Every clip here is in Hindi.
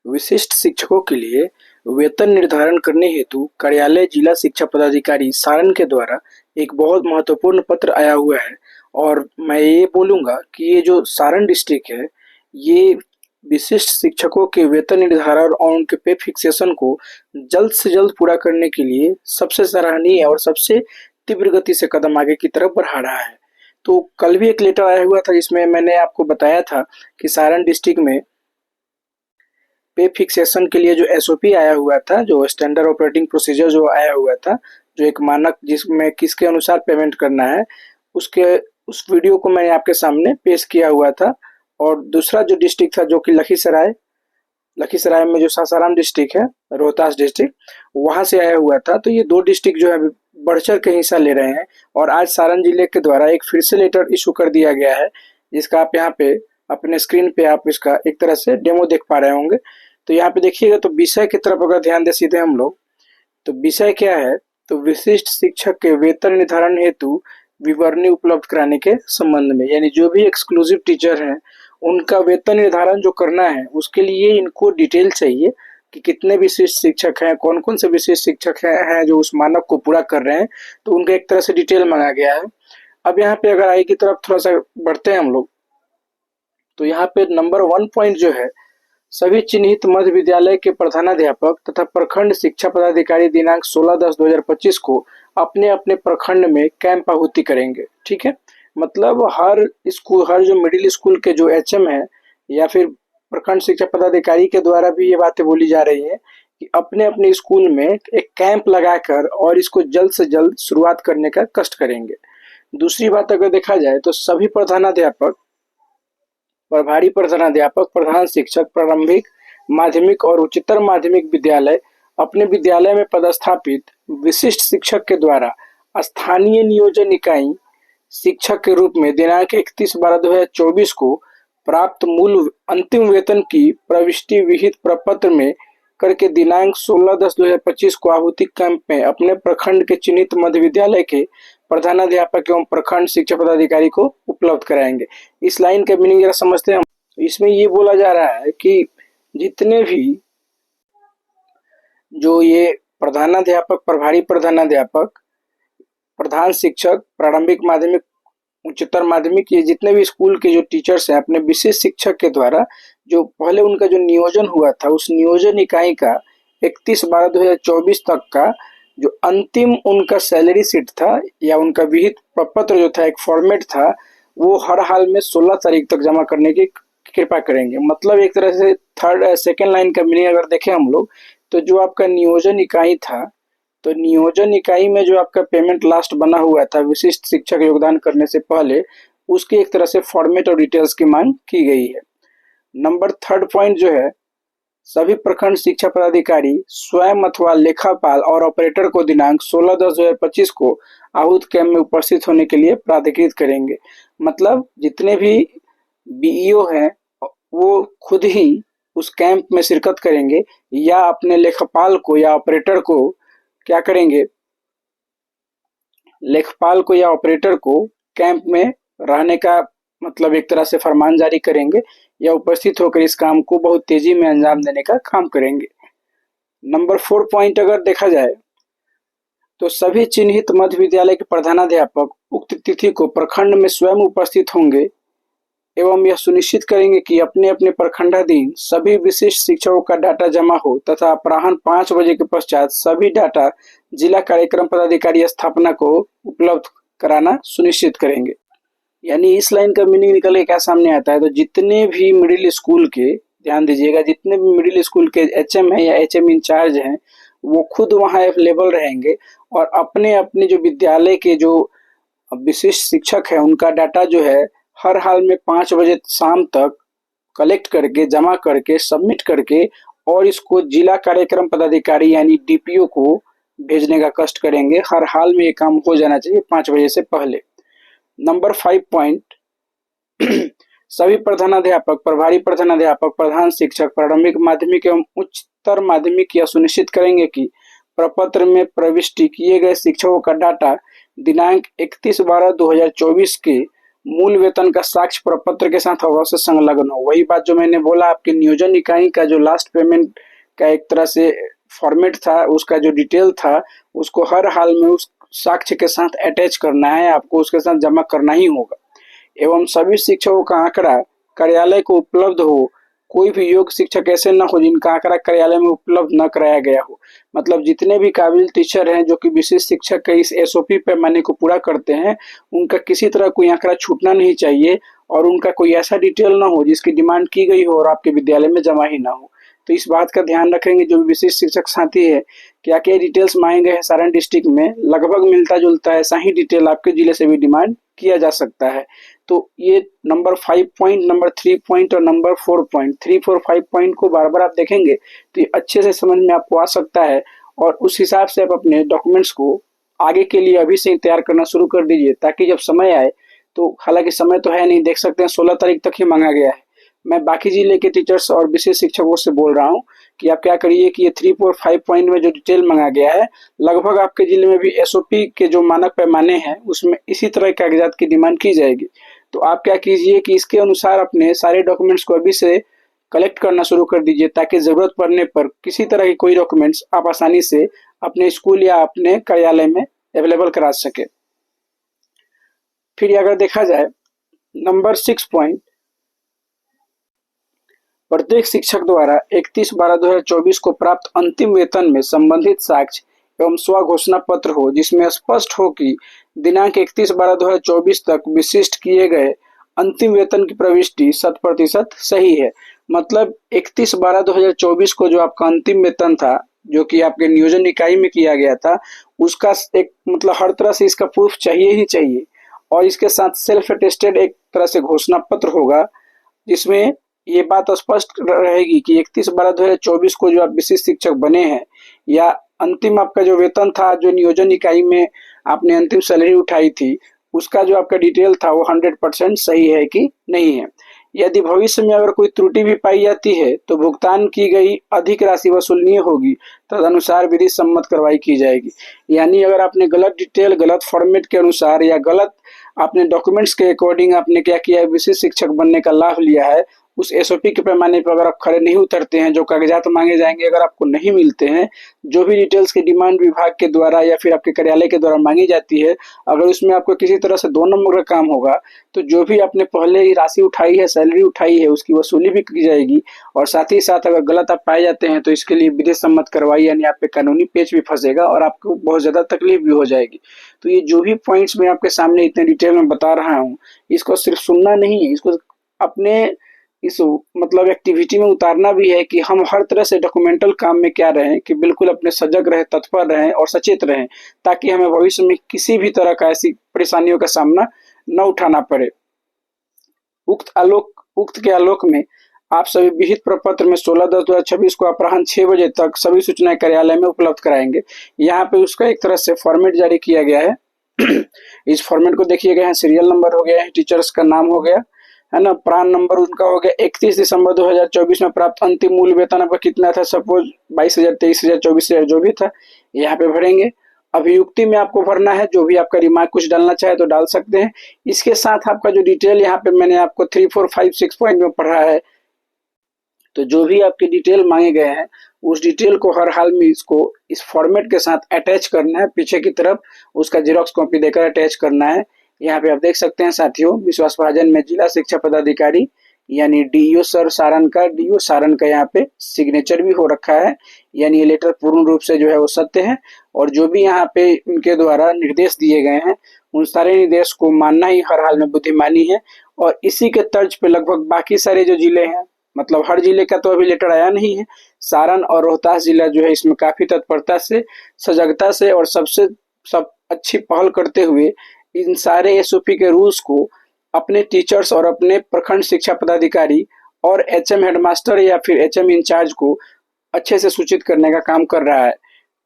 विशिष्ट शिक्षकों के लिए वेतन निर्धारण करने हेतु कार्यालय जिला शिक्षा पदाधिकारी सारण के द्वारा एक बहुत महत्वपूर्ण पत्र आया हुआ है। और मैं ये बोलूँगा कि ये जो सारण डिस्ट्रिक्ट है, ये विशिष्ट शिक्षकों के वेतन निर्धारण और उनके पे फिक्सेशन को जल्द से जल्द पूरा करने के लिए सबसे सराहनीय और सबसे तीव्र गति से कदम आगे की तरफ बढ़ा रहा है। तो कल भी एक लेटर आया हुआ था जिसमें मैंने आपको बताया था कि सारण डिस्ट्रिक्ट में पे फिक्सेशन के लिए जो एसओपी आया हुआ था, जो स्टैंडर्ड ऑपरेटिंग प्रोसीजर जो आया हुआ था, जो एक मानक जिसमें किसके अनुसार पेमेंट करना है, उसके उस वीडियो को मैंने आपके सामने पेश किया हुआ था। और दूसरा जो डिस्ट्रिक्ट था जो कि लखीसराय में जो सासाराम डिस्ट्रिक्ट है, रोहतास डिस्ट्रिक्ट, वहां से आया हुआ था। तो ये दो डिस्ट्रिक्ट जो है बढ़ चढ़ के हिस्सा ले रहे हैं। और आज सारण जिले के द्वारा एक फिर से लेटर इशू कर दिया गया है, जिसका आप यहाँ पे अपने स्क्रीन पे आप इसका एक तरह से डेमो देख पा रहे होंगे। तो यहाँ पे देखिएगा, तो विषय की तरफ अगर ध्यान दे सीधे हम लोग, तो विषय क्या है, तो विशिष्ट शिक्षक के वेतन निर्धारण हेतु विवरणी उपलब्ध कराने के संबंध में, यानी जो भी एक्सक्लूसिव टीचर हैं उनका वेतन निर्धारण जो करना है उसके लिए इनको डिटेल चाहिए कि कितने विशिष्ट शिक्षक हैं, कौन कौन से विशिष्ट शिक्षक हैं जो उस मानक को पूरा कर रहे हैं। तो उनका एक तरह से डिटेल मांगा गया है। अब यहाँ पे अगर आगे की तरफ थोड़ा सा बढ़ते हैं हम लोग, तो यहाँ पे नंबर 1 पॉइंट जो है, सभी चिन्हित मध्य विद्यालय के प्रधानाध्यापक तथा प्रखंड शिक्षा पदाधिकारी दिनांक 16/10/2025 को अपने अपने प्रखंड में कैंप आहुति करेंगे। ठीक है, मतलब हर स्कूल, हर जो मिडिल स्कूल के जो एचएम है या फिर प्रखंड शिक्षा पदाधिकारी के द्वारा भी ये बातें बोली जा रही है कि अपने अपने स्कूल में एक कैंप लगाकर और इसको जल्द से जल्द शुरुआत करने का कष्ट करेंगे। दूसरी बात अगर देखा जाए तो सभी प्रधानाध्यापक, प्रभारी प्रधानाध्यापक, प्रधान शिक्षक, प्रारंभिक, माध्यमिक और उच्चतर माध्यमिक विद्यालय अपने विद्यालय में पदस्थापित विशिष्ट शिक्षक के द्वारा स्थानीय नियोजन इकाई शिक्षक के रूप में दिनांक 31/12/2024 को प्राप्त मूल अंतिम वेतन की प्रविष्टि विहित प्रपत्र में करके दिनांक 16/10/2025 को आहुति कैंप में अपने प्रखंड के चिन्हित मध्य विद्यालय के प्रधानाध्यापक एवं प्रखंड शिक्षा पदाधिकारी को उपलब्ध कराएंगे। इस लाइन का मीनिंग जरा समझते हैं हम। इसमें ये बोला जा रहा है कि जितने भी जो ये प्रधानाध्यापक, प्रभारी प्रधानाध्यापक, प्रधान शिक्षक, प्रारंभिक माध्यमिक, उच्चतर माध्यमिक, ये जितने भी स्कूल के जो टीचर्स हैं, अपने विशेष शिक्षक के द्वारा जो पहले उनका जो नियोजन हुआ था, उस नियोजन इकाई का 31/12/2024 तक का जो अंतिम उनका सैलरी शीट था या उनका विहित प्रपत्र जो था, एक फॉर्मेट था, वो हर हाल में 16 तारीख तक जमा करने की कृपा करेंगे। मतलब एक तरह से सेकेंड लाइन का मीनिंग अगर देखें हम लोग, तो जो आपका नियोजन इकाई था, तो नियोजन इकाई में जो आपका पेमेंट लास्ट बना हुआ था विशिष्ट शिक्षक योगदान करने से पहले, उसकी एक तरह से फॉर्मेट और डिटेल्स की मांग की गई है। नंबर 3 पॉइंट जो है, सभी प्रखंड शिक्षा पदाधिकारी स्वयं अथवा लेखापाल और ऑपरेटर को दिनांक 16/10/2025 को आहूत कैंप में उपस्थित होने के लिए प्राधिकृत करेंगे। मतलब जितने भी बीईओ हैं वो खुद ही उस कैंप में शिरकत करेंगे या अपने लेखापाल को या ऑपरेटर को क्या करेंगे, लेखपाल को या ऑपरेटर को कैंप में रहने का मतलब एक तरह से फरमान जारी करेंगे या उपस्थित होकर इस काम को बहुत तेजी में अंजाम देने का काम करेंगे। नंबर 4 पॉइंट अगर देखा जाए तो सभी चिन्हित मध्य विद्यालय के प्रधानाध्यापक उक्त तिथि को प्रखंड में स्वयं उपस्थित होंगे एवं यह सुनिश्चित करेंगे कि अपने अपने प्रखंडाधीन सभी विशिष्ट शिक्षकों का डाटा जमा हो तथा अपराह्न 5 बजे के पश्चात सभी डाटा जिला कार्यक्रम पदाधिकारी स्थापना को उपलब्ध कराना सुनिश्चित करेंगे। यानी इस लाइन का मीनिंग निकल के क्या सामने आता है, तो जितने भी मिडिल स्कूल के, ध्यान दीजिएगा, जितने भी मिडिल स्कूल के एचएम हैं या एचएम इंचार्ज हैं, वो खुद वहाँ अवेलेबल रहेंगे और अपने अपने जो विद्यालय के जो विशिष्ट शिक्षक है उनका डाटा जो है हर हाल में 5 बजे शाम तक कलेक्ट करके, जमा करके, सबमिट करके और इसको जिला कार्यक्रम पदाधिकारी यानी डीपीओ को भेजने का कष्ट करेंगे। हर हाल में ये काम हो जाना चाहिए 5 बजे से पहले। नंबर 5 पॉइंट, सभी प्रधानाध्यापक, प्रभारी प्रधानाध्यापक, प्रधान शिक्षक, प्रारंभिक माध्यमिक एवं उच्चतर माध्यमिक यह सुनिश्चित करेंगे कि प्रपत्र में प्रविष्टि किए गए शिक्षकों का डाटा दिनांक 31/12/2024 के मूल वेतन का साक्ष्य प्रपत्र के साथ अवश्य संलग्न हो। वही बात जो मैंने बोला, आपके नियोजन इकाई का जो लास्ट पेमेंट का एक तरह से फॉर्मेट था, उसका जो डिटेल था, उसको हर हाल में उस साक्ष्य के साथ अटैच करना है, आपको उसके साथ जमा करना ही होगा। एवं सभी शिक्षकों का आंकड़ा कार्यालय को उपलब्ध हो। कोई भी योग्य शिक्षक ऐसे न हो जिनका आंकड़ा कार्यालय में उपलब्ध न कराया गया हो। मतलब जितने भी काबिल टीचर हैं जो कि विशेष शिक्षक के इस एसओपी पैमाने को पूरा करते हैं, उनका किसी तरह कोई आंकड़ा छूटना नहीं चाहिए और उनका कोई ऐसा डिटेल ना हो जिसकी डिमांड की गई हो और आपके विद्यालय में जमा ही ना हो। तो इस बात का ध्यान रखेंगे जो भी विशेष शिक्षक साथी है, क्या क्या डिटेल्स मांगे गए हैं सारण डिस्ट्रिक्ट में, लगभग मिलता जुलता है, ऐसा ही डिटेल आपके जिले से भी डिमांड किया जा सकता है। तो ये नंबर 5 पॉइंट, नंबर 3 पॉइंट और नंबर 4 पॉइंट, 3, 4, 5 पॉइंट को बार बार आप देखेंगे तो ये अच्छे से समझ में आपको आ सकता है और उस हिसाब से आप अपने डॉक्यूमेंट्स को आगे के लिए अभी से ही तैयार करना शुरू कर दीजिए, ताकि जब समय आए तो, हालांकि समय तो है नहीं, देख सकते हैं 16 तारीख तक ही मांगा गया है। मैं बाकी जिले के टीचर्स और विशेष शिक्षकों से बोल रहा हूँ कि आप क्या करिए कि ये 3, 4, 5 पॉइंट में जो डिटेल मांगा गया है, लगभग आपके जिले में भी एसओपी के जो मानक पैमाने हैं उसमें इसी तरह के कागजात की डिमांड की जाएगी। तो आप क्या कीजिए कि इसके अनुसार अपने सारे डॉक्यूमेंट्स को अभी से कलेक्ट करना शुरू कर दीजिए, ताकि जरूरत पड़ने पर किसी तरह की कोई डॉक्यूमेंट्स आप आसानी से अपने स्कूल या अपने कार्यालय में अवेलेबल करा सके। फिर अगर देखा जाए नंबर 6 पॉइंट, प्रत्येक शिक्षक द्वारा 31/12/2024 को प्राप्त अंतिम वेतन में संबंधित साक्ष्य एवं स्व घोषणा पत्र हो, जिसमें स्पष्ट हो कि दिनांक 31/12/2024 तक विशिष्ट किए गए अंतिम वेतन की प्रविष्टि 100% सही है। मतलब 31/12/2024 को जो आपका अंतिम वेतन था, जो कि आपके नियोजन इकाई में किया गया था, उसका एक मतलब हर तरह से इसका प्रूफ चाहिए ही चाहिए और इसके साथ सेल्फ अटेस्टेड एक तरह से घोषणा पत्र होगा, जिसमें ये बात स्पष्ट रहेगी कि 31/12/2024 को जो आप विशिष्ट शिक्षक बने हैं या अंतिम आपका जो वेतन था, जो नियोजन इकाई में आपने अंतिम सैलरी उठाई थी, उसका जो आपका डिटेल था वो 100% सही है कि नहीं है। यदि भविष्य में अगर कोई त्रुटि भी पाई जाती है तो भुगतान की गई अधिक राशि वसूलनीय होगी, तदनुसार विधि सम्मत कार्रवाई की जाएगी। यानी अगर आपने गलत डिटेल, गलत फॉर्मेट के अनुसार या गलत आपने डॉक्यूमेंट्स के अकॉर्डिंग आपने क्या किया है, विशेष शिक्षक बनने का लाभ लिया है, उस एसओपी के पैमाने पर अगर आप खड़े नहीं उतरते हैं, जो कागजात मांगे जाएंगे अगर आपको नहीं मिलते हैं, जो भी डिटेल्स की डिमांड विभाग के द्वारा या फिर आपके कार्यालय के द्वारा मांगी जाती है, अगर उसमें आपको किसी तरह से 2 नंबर का काम होगा तो जो भी आपने पहले ही राशि उठाई है, सैलरी उठाई है, उसकी वसूली भी की जाएगी और साथ ही साथ अगर गलत आप पाए जाते हैं तो इसके लिए विधि सम्मत कार्रवाई यानी आप पे कानूनी पेच भी फंसेगा और आपको बहुत ज्यादा तकलीफ भी हो जाएगी। तो ये जो भी पॉइंट्स मैं आपके सामने इतने डिटेल में बता रहा हूँ, इसको सिर्फ सुनना नहीं है, इसको अपने इस मतलब एक्टिविटी में उतारना भी है कि हम हर तरह से डॉक्यूमेंटल काम में क्या रहें कि बिल्कुल अपने सजग रहें, तत्पर रहें और सचेत रहें, ताकि हमें भविष्य में किसी भी तरह का ऐसी परेशानियों का सामना न उठाना पड़े। उक्त के आलोक में आप सभी विहित प्रपत्र में 16/10/2026 को अपराह्न 6 बजे तक सभी सूचनाएं कार्यालय में उपलब्ध कराएंगे। यहाँ पे उसका एक तरह से फॉर्मेट जारी किया गया है। इस फॉर्मेट को देखिएगा, सीरियल नंबर हो गया है, टीचर्स का नाम हो गया है ना, प्रान नंबर उनका हो गया, 31 दिसंबर 2024 में प्राप्त अंतिम मूल वेतन आपका कितना था, सपोज 22,000, 23,000, 24,000 जो भी था, यहाँ पे भरेंगे। अभियुक्ति में आपको भरना है, जो भी आपका रिमार्क कुछ डालना चाहे तो डाल सकते हैं। इसके साथ आपका जो डिटेल यहाँ पे मैंने आपको 3, 4, 5, 6 पॉइंट में पढ़ा है, तो जो भी आपके डिटेल मांगे गए हैं उस डिटेल को हर हाल में इसको इस फॉर्मेट के साथ अटैच करना है, पीछे की तरफ उसका जेरॉक्स कॉपी देकर अटैच करना है। यहाँ पे आप देख सकते हैं साथियों, विश्वास भाजन में जिला शिक्षा पदाधिकारी यानी डीओ सर सारण का, डीओ सारण का यहाँ पे सिग्नेचर भी हो रखा है, यानी ये लेटर पूर्ण रूप से जो है वो सत्य है और जो भी यहाँ पे उनके द्वारा निर्देश दिए गए हैं उन सारे निर्देश को मानना ही हर हाल में बुद्धिमानी है। और इसी के तर्ज पे लगभग बाकी सारे जो जिले हैं, मतलब हर जिले का तो अभी लेटर आया नहीं है, सारण और रोहतास जिला जो है इसमें काफी तत्परता से, सजगता से और सब अच्छी पहल करते हुए इन सारे एसओपी के रूल्स को अपने टीचर्स और अपने प्रखंड शिक्षा पदाधिकारी और एचएम हेडमास्टर या फिर एचएम इंचार्ज को अच्छे से सूचित करने का काम कर रहा है।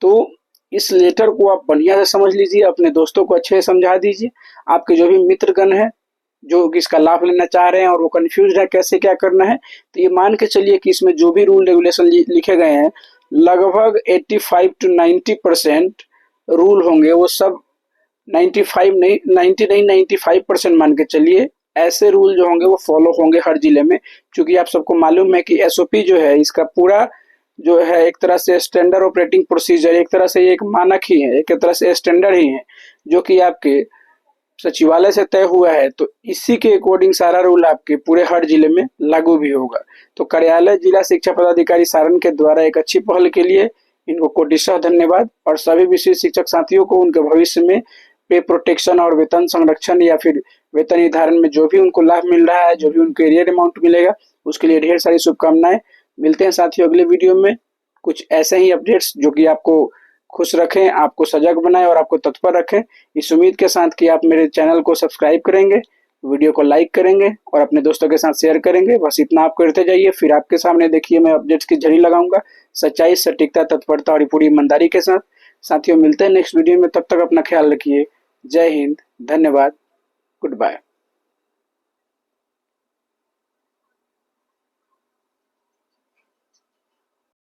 तो इस लेटर को आप बढ़िया से समझ लीजिए, अपने दोस्तों को अच्छे से समझा दीजिए। आपके जो भी मित्रगण है जो इसका लाभ लेना चाह रहे हैं और वो कंफ्यूज है कैसे क्या करना है, तो ये मान के चलिए कि इसमें जो भी रूल रेगुलेशन लिखे गए हैं लगभग 85 to 90% रूल होंगे वो सब 95 नहीं, 90 नहीं, 95% मान के चलिए ऐसे रूल जो होंगे वो फॉलो होंगे हर जिले में। क्योंकि आप सबको मालूम है कि एसओपी जो है इसका पूरा जो है एक तरह से स्टैंडर्ड ऑपरेटिंग प्रोसीजर, एक तरह से ये एक मानक ही है, एक तरह से स्टैंडर्ड ही है, जो कि आपके सचिवालय से तय हुआ है। तो इसी के अकॉर्डिंग सारा रूल आपके पूरे हर जिले में लागू भी होगा। तो कार्यालय जिला शिक्षा पदाधिकारी सारण के द्वारा एक अच्छी पहल के लिए इनको कोटिशः धन्यवाद। और सभी विशेष शिक्षक साथियों को उनके भविष्य में पे प्रोटेक्शन और वेतन संरक्षण या फिर वेतन निर्धारण में जो भी उनको लाभ मिल रहा है, जो भी उनको एरियर अमाउंट मिलेगा, उसके लिए ढेर सारी शुभकामनाएं। मिलते हैं साथियों अगले वीडियो में कुछ ऐसे ही अपडेट्स जो कि आपको खुश रखें, आपको सजग बनाएं और आपको तत्पर रखें। इस उम्मीद के साथ कि आप मेरे चैनल को सब्सक्राइब करेंगे, वीडियो को लाइक करेंगे और अपने दोस्तों के साथ शेयर करेंगे। बस इतना आप करते जाइए, फिर आपके सामने देखिए मैं अपडेट्स की झड़ी लगाऊंगा सच्चाई, सटीकता, तत्परता और पूरी ईमानदारी के साथ। साथियों मिलते हैं नेक्स्ट वीडियो में, तब तक अपना ख्याल रखिए। जय हिंद, धन्यवाद, गुड बाय।